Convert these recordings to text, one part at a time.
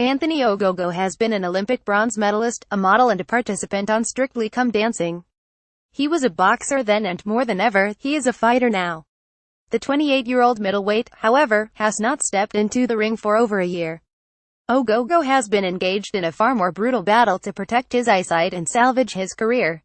Anthony Ogogo has been an Olympic bronze medalist, a model and a participant on Strictly Come Dancing. He was a boxer then and more than ever, he is a fighter now. The 28-year-old middleweight, however, has not stepped into the ring for over a year. Ogogo has been engaged in a far more brutal battle to protect his eyesight and salvage his career.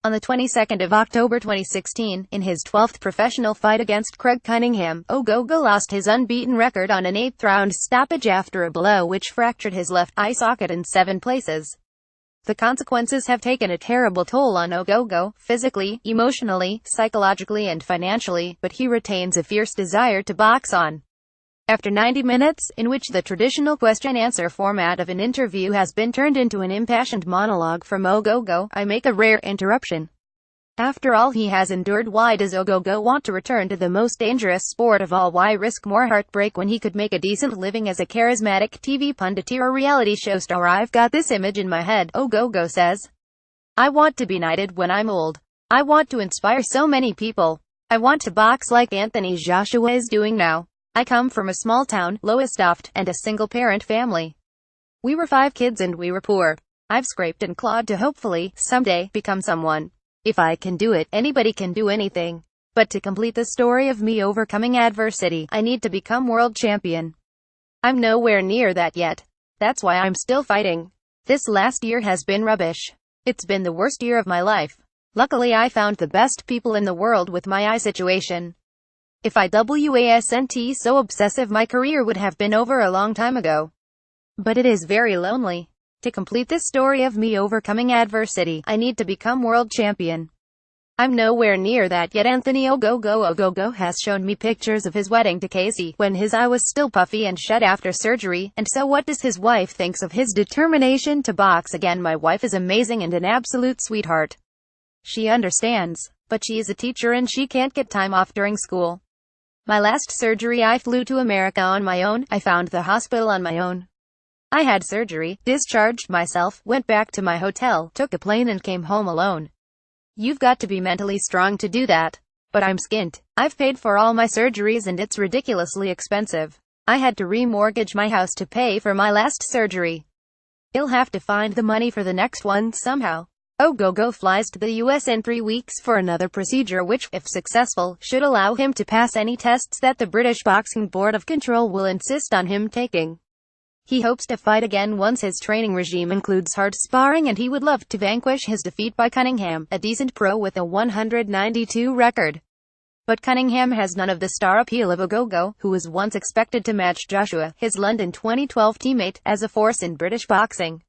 On the 22nd of October 2016, in his 12th professional fight against Craig Cunningham, Ogogo lost his unbeaten record on an 8th-round stoppage after a blow which fractured his left eye socket in 7 places. The consequences have taken a terrible toll on Ogogo, physically, emotionally, psychologically and financially, but he retains a fierce desire to box on. After 90 minutes, in which the traditional question-answer format of an interview has been turned into an impassioned monologue from Ogogo, I make a rare interruption. After all he has endured, why does Ogogo want to return to the most dangerous sport of all? Why risk more heartbreak when he could make a decent living as a charismatic TV pundit or reality show star? I've got this image in my head, Ogogo says. I want to be knighted when I'm old. I want to inspire so many people. I want to box like Anthony Joshua is doing now. I come from a small town, Lowestoft, and a single-parent family. We were 5 kids and we were poor. I've scraped and clawed to hopefully, someday, become someone. If I can do it, anybody can do anything. But to complete the story of me overcoming adversity, I need to become world champion. I'm nowhere near that yet. That's why I'm still fighting. This last year has been rubbish. It's been the worst year of my life. Luckily I found the best people in the world with my eye situation. If I wasn't so obsessive, my career would have been over a long time ago. But it is very lonely. To complete this story of me overcoming adversity, I need to become world champion. I'm nowhere near that yet. Anthony Ogogo has shown me pictures of his wedding to Casey, when his eye was still puffy and shut after surgery, and so what does his wife think of his determination to box again? My wife is amazing and an absolute sweetheart. She understands, but she is a teacher and she can't get time off during school. My last surgery I flew to America on my own, I found the hospital on my own. I had surgery, discharged myself, went back to my hotel, took a plane and came home alone. You've got to be mentally strong to do that. But I'm skint. I've paid for all my surgeries and it's ridiculously expensive. I had to remortgage my house to pay for my last surgery. He'll have to find the money for the next one somehow. Ogogo flies to the US in 3 weeks for another procedure which, if successful, should allow him to pass any tests that the British Boxing Board of Control will insist on him taking. He hopes to fight again once his training regime includes hard sparring, and he would love to vanquish his defeat by Cunningham, a decent pro with a 192 record. But Cunningham has none of the star appeal of Ogogo, who was once expected to match Joshua, his London 2012 teammate, as a force in British boxing.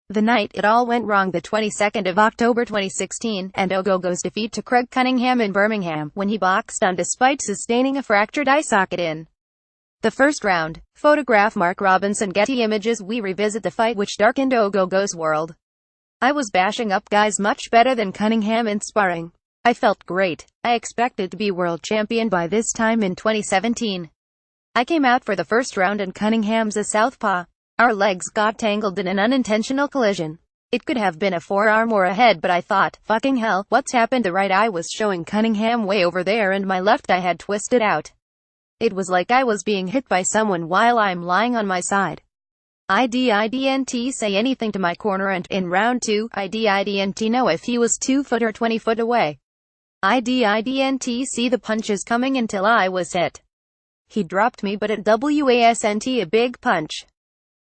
The night it all went wrong, the 22nd of October 2016, and Ogogo's defeat to Craig Cunningham in Birmingham, when he boxed on despite sustaining a fractured eye socket in the first round. Photograph Mark Robinson. Getty Images. We revisit the fight which darkened Ogogo's world. I was bashing up guys much better than Cunningham in sparring. I felt great. I expected to be world champion by this time in 2017. I came out for the first round and Cunningham's a southpaw. Our legs got tangled in an unintentional collision. It could have been a forearm or a head, but I thought, fucking hell, what's happened? The right eye was showing Cunningham way over there and my left eye had twisted out. It was like I was being hit by someone while I'm lying on my side. I didn't say anything to my corner, and in round 2, I didn't know if he was 2 foot or 20 foot away. I didn't see the punches coming until I was hit. He dropped me, but it wasn't a big punch.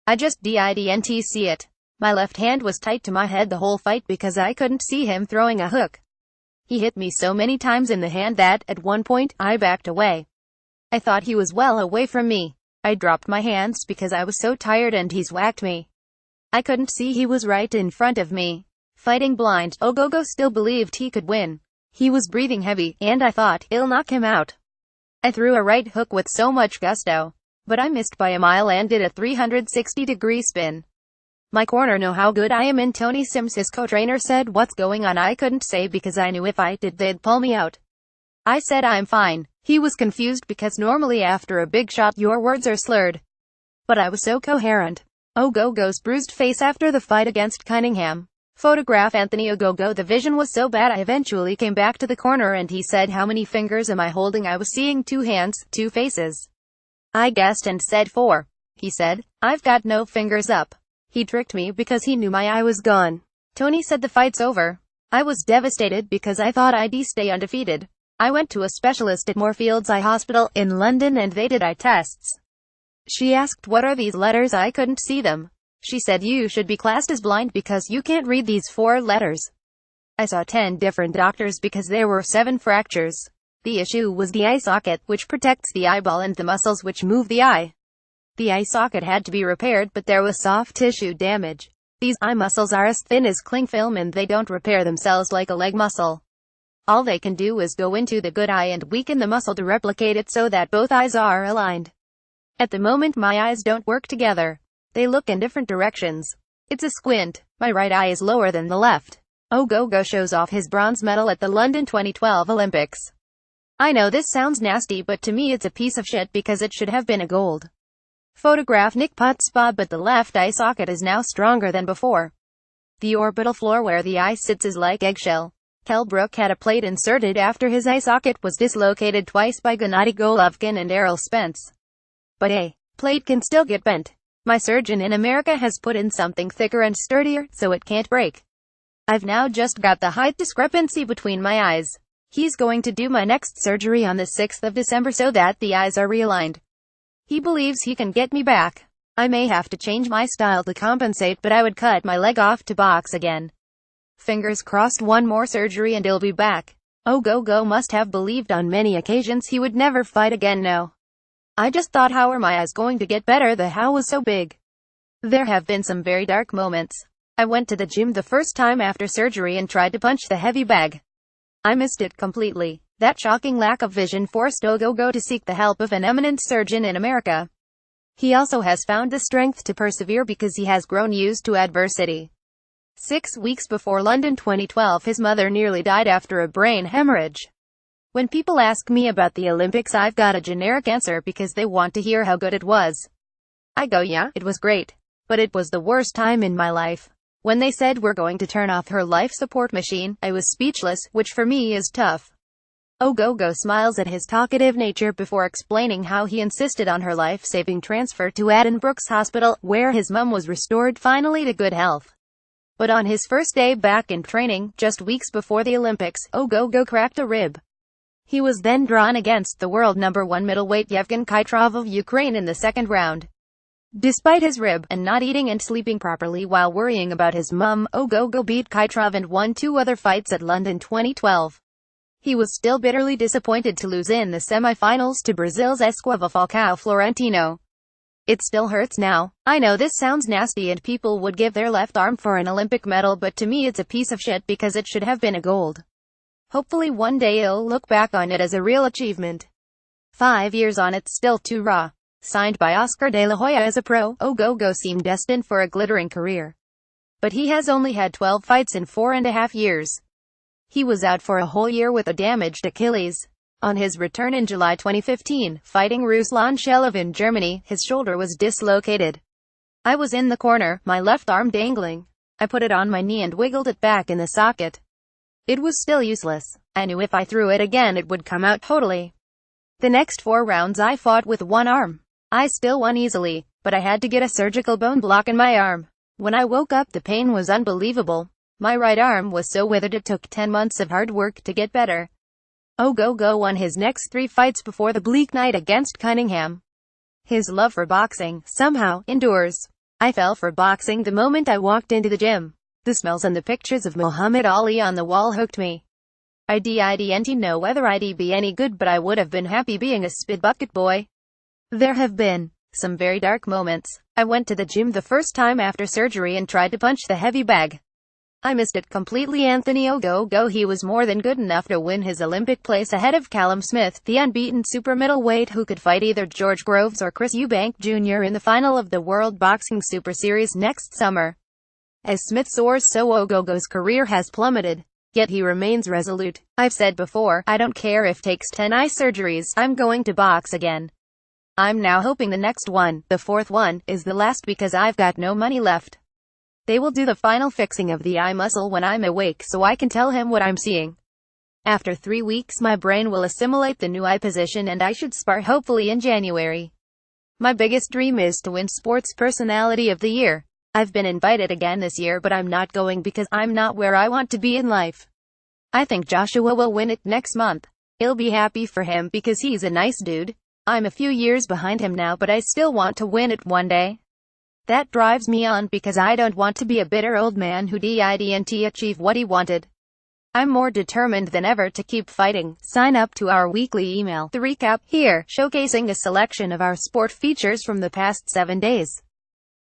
I just didn't see it. My left hand was tight to my head the whole fight because I couldn't see him throwing a hook. He hit me so many times in the hand that, at one point, I backed away. I thought he was well away from me. I dropped my hands because I was so tired and he's whacked me. I couldn't see he was right in front of me. Fighting blind, Ogogo still believed he could win. He was breathing heavy, and I thought, he'll knock him out. I threw a right hook with so much gusto. But I missed by a mile and did a 360-degree spin. My corner know how good I am, and Tony Sims, his co-trainer, said, what's going on? I couldn't say because I knew if I did they'd pull me out. I said I'm fine. He was confused because normally after a big shot your words are slurred. But I was so coherent. Ogogo's bruised face after the fight against Cunningham. Photograph Anthony Ogogo. The vision was so bad I eventually came back to the corner and he said, how many fingers am I holding? I was seeing 2 hands, 2 faces. I guessed and said 4. He said, I've got no fingers up. He tricked me because he knew my eye was gone. Tony said the fight's over. I was devastated because I thought I'd stay undefeated. I went to a specialist at Moorfields Eye Hospital in London and they did eye tests. She asked what are these letters, I couldn't see them. She said you should be classed as blind because you can't read these 4 letters. I saw 10 different doctors because there were 7 fractures. The issue was the eye socket, which protects the eyeball, and the muscles which move the eye. The eye socket had to be repaired, but there was soft tissue damage. These eye muscles are as thin as cling film and they don't repair themselves like a leg muscle. All they can do is go into the good eye and weaken the muscle to replicate it so that both eyes are aligned. At the moment my eyes don't work together. They look in different directions. It's a squint. My right eye is lower than the left. Ogogo shows off his bronze medal at the London 2012 Olympics. I know this sounds nasty, but to me it's a piece of shit because it should have been a gold. Photograph Nick Pottspa, but the left eye socket is now stronger than before. The orbital floor where the eye sits is like eggshell. Kell Brook had a plate inserted after his eye socket was dislocated twice by Gennady Golovkin and Errol Spence. But a plate can still get bent. My surgeon in America has put in something thicker and sturdier, so it can't break. I've now just got the height discrepancy between my eyes. He's going to do my next surgery on the 6th of December so that the eyes are realigned. He believes he can get me back. I may have to change my style to compensate, but I would cut my leg off to box again. Fingers crossed, one more surgery and he'll be back. Ogogo must have believed on many occasions he would never fight again. No. I just thought, how are my eyes going to get better? The how was so big. There have been some very dark moments. I went to the gym the first time after surgery and tried to punch the heavy bag. I missed it completely. That shocking lack of vision forced Ogogo to seek the help of an eminent surgeon in America. He also has found the strength to persevere because he has grown used to adversity. 6 weeks before London 2012, his mother nearly died after a brain hemorrhage. When people ask me about the Olympics, I've got a generic answer because they want to hear how good it was. I go, yeah, it was great. But it was the worst time in my life. When they said we're going to turn off her life support machine, I was speechless, which for me is tough. Ogogo smiles at his talkative nature before explaining how he insisted on her life-saving transfer to Addenbrooke's Hospital, where his mum was restored finally to good health. But on his first day back in training, just weeks before the Olympics, Ogogo cracked a rib. He was then drawn against the world #1 middleweight Yevgen Kaitrov of Ukraine in the second round. Despite his rib, and not eating and sleeping properly while worrying about his mum, Ogogo beat Kaitrov and won 2 other fights at London 2012. He was still bitterly disappointed to lose in the semi-finals to Brazil's Esquiva Falcao Florentino. It still hurts now. I know this sounds nasty and people would give their left arm for an Olympic medal, but to me it's a piece of shit because it should have been a gold. Hopefully one day I'll look back on it as a real achievement. 5 years on, it's still too raw. Signed by Oscar de la Hoya as a pro, Ogogo seemed destined for a glittering career. But he has only had 12 fights in 4.5 years. He was out for a whole year with a damaged Achilles. On his return in July 2015, fighting Ruslan Shelov in Germany, his shoulder was dislocated. I was in the corner, my left arm dangling. I put it on my knee and wiggled it back in the socket. It was still useless. I knew if I threw it again it would come out totally. The next 4 rounds I fought with one arm. I still won easily, but I had to get a surgical bone block in my arm. When I woke up, the pain was unbelievable. My right arm was so withered it took 10 months of hard work to get better. Ogogo won his next 3 fights before the bleak night against Cunningham. His love for boxing, somehow, endures. I fell for boxing the moment I walked into the gym. The smells and the pictures of Muhammad Ali on the wall hooked me. I didn't know whether I'd be any good, but I would have been happy being a spit bucket boy. There have been some very dark moments. I went to the gym the first time after surgery and tried to punch the heavy bag. I missed it completely. Anthony Ogogo, he was more than good enough to win his Olympic place ahead of Callum Smith, the unbeaten super middleweight who could fight either George Groves or Chris Eubank Jr. in the final of the World Boxing Super Series next summer. As Smith soars, so Ogogo's career has plummeted. Yet he remains resolute. I've said before, I don't care if it takes 10 eye surgeries, I'm going to box again. I'm now hoping the next one, the 4th one, is the last because I've got no money left. They will do the final fixing of the eye muscle when I'm awake so I can tell him what I'm seeing. After 3 weeks my brain will assimilate the new eye position and I should spar hopefully in January. My biggest dream is to win Sports Personality of the Year. I've been invited again this year, but I'm not going because I'm not where I want to be in life. I think Joshua will win it next month. He'll be happy for him because he's a nice dude. I'm a few years behind him now, but I still want to win it one day. That drives me on because I don't want to be a bitter old man who didn't achieve what he wanted. I'm more determined than ever to keep fighting. Sign up to our weekly email, The Recap, here, showcasing a selection of our sport features from the past 7 days.